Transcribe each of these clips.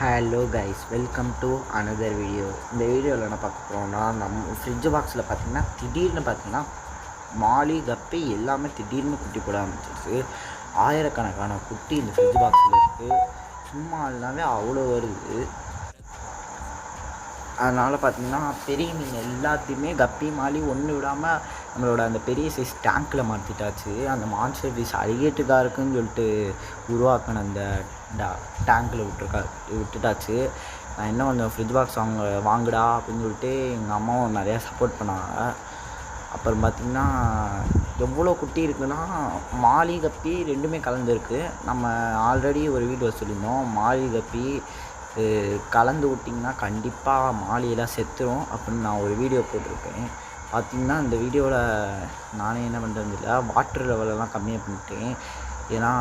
Hello guys, welcome to another video. இந்த வீடியோவில் என்ன பார்க்க போகிறோம்னா, நம்ம ஃப்ரிட்ஜ் பாக்ஸில் பார்த்திங்கன்னா திடீர்னு மாலி கப்பி எல்லாமே திடீர்னு குட்டி போட ஆரம்பிச்சிருச்சு. ஆயிரக்கணக்கான குட்டி இந்த ஃப்ரிட்ஜ் பாக்ஸில் இருக்குது. சும்மா இல்லாமல் அவ்வளோ வருது. அதனால் பார்த்திங்கன்னா பெரிய மீன் எல்லாத்தையுமே கப்பி மாலி ஒன்று விடாமல் நம்மளோட அந்த பெரிய சைஸ் டேங்க்கில் மாற்றிட்டாச்சு. அந்த மான்ஸ்டர் ஃபிஷ் அலிகேட்டராக இருக்குதுன்னு சொல்லிட்டு உருவாக்கின அந்த டேங்க்கில் விட்டுட்டாச்சு. நான் என்ன கொஞ்சம் ஃப்ரிட்ஜ் பாக்ஸ் வாங்குடா அப்படின்னு சொல்லிட்டு எங்கள் அம்மாவும் நிறையா சப்போர்ட் பண்ணாங்க. அப்புறம் பார்த்திங்கன்னா எவ்வளோ குட்டி இருக்குதுன்னா, மாலி கப்பி ரெண்டுமே கலந்துருக்கு. நம்ம ஆல்ரெடி ஒரு வீடியோ சொல்லியிருந்தோம், மாலி கப்பி கலந்து விட்டிங்கன்னா கண்டிப்பாக மாலியெல்லாம் செத்துரும் அப்படின்னு நான் ஒரு வீடியோ போட்டிருப்பேன். பார்த்திங்கன்னா இந்த வீடியோவில் நானே என்ன பண்ணுறது இல்லை, வாட்டர் லெவலெல்லாம் கம்மியாக பண்ணிட்டேன். ஏன்னா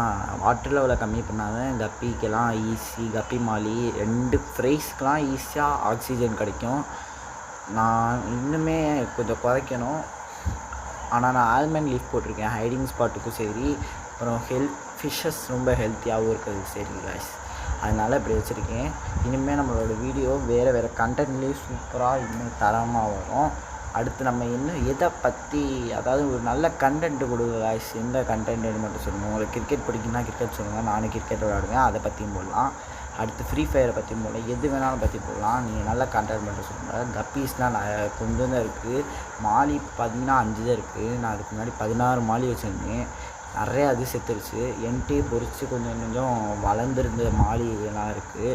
வாட்டர் லெவலை கம்மி பண்ணாதான் கப்பிக்கெல்லாம் ஈஸி, கப்பி மாலி ரெண்டு ஃப்ரைஸ்க்கெலாம் ஈஸியாக ஆக்சிஜன் கிடைக்கும். நான் இன்னுமே கொஞ்சம் குறைக்கணும். ஆனால் நான் ஆல்மண்ட் லீஃப் போட்டிருக்கேன் ஹைடிங் ஸ்பாட்டுக்கும் சரி, அப்புறம் ஃபிஷ்ஷஸ் ரொம்ப ஹெல்த்தியாகவும் இருக்கிறதுக்கு சரி கைஸ். அதனால் இப்படி வச்சுருக்கேன். இனிமேல் நம்மளோட வீடியோ வேறு கண்டென்ட்லேயும் சூப்பராக இன்னும் தரமாக வரும். அடுத்து நம்ம இன்னும் எதை பற்றி, அதாவது ஒரு நல்ல கண்டென்ட்டு கொடுங்க கைஸ். எந்த கண்டென்ட்னு மட்டும் சொல்லுங்கள். உங்களுக்கு கிரிக்கெட் பிடிக்குன்னா கிரிக்கெட் சொல்லுங்கள், நானும் கிரிக்கெட் விளையாடுவேன், அதை பற்றியும் போடலாம். அடுத்து ஃப்ரீ ஃபயரை பற்றியும் போடலாம், எது வேணாலும் பற்றி போடலாம். நீங்கள் நல்ல கண்டென்ட் மட்டும் சொல்லுங்கள். கப்பீஸ்லாம் கொஞ்சம் தான் இருக்குது. மாலி பார்த்திங்கன்னா 5 தான் இருக்குது. நான் அதுக்கு முன்னாடி 16 மாலி வச்சுருந்தேன். நிறையா அது செத்துருச்சு. என்கிட்டே பொறிச்சு கொஞ்சம் வளர்ந்துருந்த மாலி எல்லாம் இருக்குது.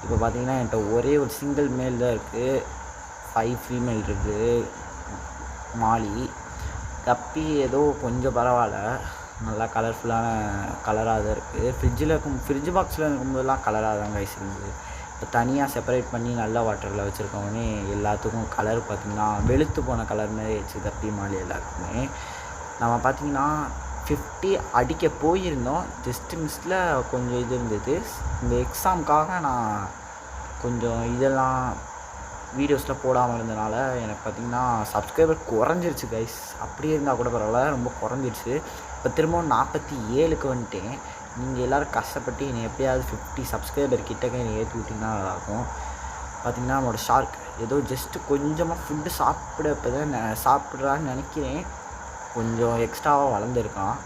இப்போ பார்த்திங்கன்னா என்கிட்ட ஒரே ஒரு சிங்கிள் மேல் தான் இருக்குது, 5 ஃபீமேல் இருக்குது. மாலி கப்பி ஏதோ கொஞ்சம் பரவாயில்ல, நல்லா கலர்ஃபுல்லான கலராக தான் இருக்குது. ஃப்ரிட்ஜ் பாக்ஸில் இருக்கும்போதெல்லாம் கலராக தான் கைஸ் இருந்தது. இப்போ தனியாக செப்பரேட் பண்ணி நல்ல வாட்டரில் வச்சுருக்கோன்னே எல்லாத்துக்கும் கலர் பார்த்திங்கன்னா வெளுத்து போன கலர் மாதிரி ஆயிடுச்சு கப்பி மாலி எல்லாருக்குமே. நம்ம பார்த்திங்கன்னா 50 அடிக்க போயிருந்தோம், ஜஸ்ட் மிஸ்ஸில் கொஞ்சம் இது இருந்தது. இந்த எக்ஸாமுக்காக நான் கொஞ்சம் இதெல்லாம் வீடியோஸில் போடாமல் இருந்தனால எனக்கு பார்த்திங்கன்னா சப்ஸ்கிரைபர் குறைஞ்சிருச்சு கைஸ். அப்படியே இருந்தால் கூட பரவாயில்ல, ரொம்ப குறைஞ்சிருச்சு. இப்போ திரும்பவும் 47க்கு வந்துட்டேன். நீங்கள் எல்லோரும் கஷ்டப்பட்டு என்னை எப்படியாவது 50 சப்ஸ்கிரைபர் கிட்டக்க என்னை ஏற்றி விட்டிங்கன்னா நல்லாயிருக்கும். பார்த்திங்கன்னா நம்மளோட ஷார்க் ஏதோ ஜஸ்ட்டு கொஞ்சமாக ஃபுட்டு இப்போ தான் சாப்பிட்றான்னு நினைக்கிறேன். கொஞ்சம் எக்ஸ்ட்ராவாக வளர்ந்துருக்கான்.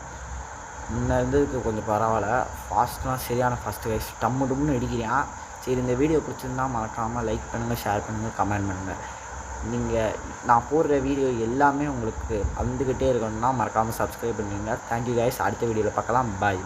முன்னே இருந்ததுக்கு கொஞ்சம் பரவாயில்ல. ஃபாஸ்ட்லாம் சரியான ஃபாஸ்ட்டு கைஸ், டம்முன்னு அடிக்கிறான். சரி, இந்த வீடியோ பிடிச்சிருந்தா மறக்காமல் லைக் பண்ணுங்கள், ஷேர் பண்ணுங்கள், கமெண்ட் பண்ணுங்கள். நீங்கள் நான் போடுற வீடியோ எல்லாமே உங்களுக்கு வந்துக்கிட்டே இருக்கணும்னா மறக்காமல் சப்ஸ்கிரைப் பண்ணுங்கள். Thank you guys. அடுத்த வீடியோவில் பார்க்கலாம். பாய்.